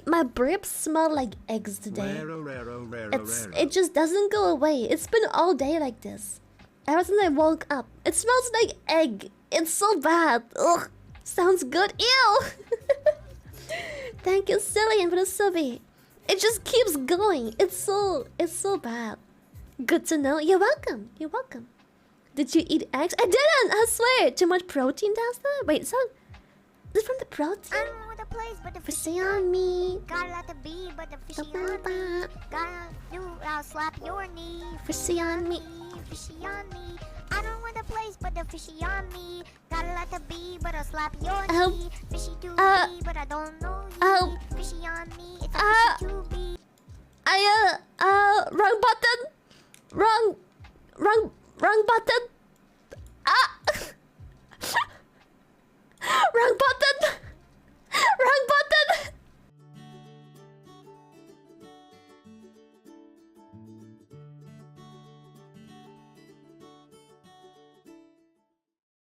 My burps smell like eggs today. It just doesn't go away. It's been all day like this. Ever since I woke up, it smells like egg. It's so bad. Ugh. Sounds good. Ew. Thank you, Cillian, for the subby. It just keeps going. It's so bad. Good to know. You're welcome. You're welcome. Did you eat eggs? I didn't. I swear. Too much protein down there. Wait, so this is from the protein. I don't know the place, but the Fishy on me. Got a lot to be, but the fishy on me. Gotta do, I'll slap your knee. Fishy on me. Fishy on me. I don't know the place, but the fishy on me. Got a lot to be, but I'll slap your knee. Fishy to be, but I don't know you. Fishy on me, it's a fishy to be. Wrong button. Wrong button. Wrong button. Wrong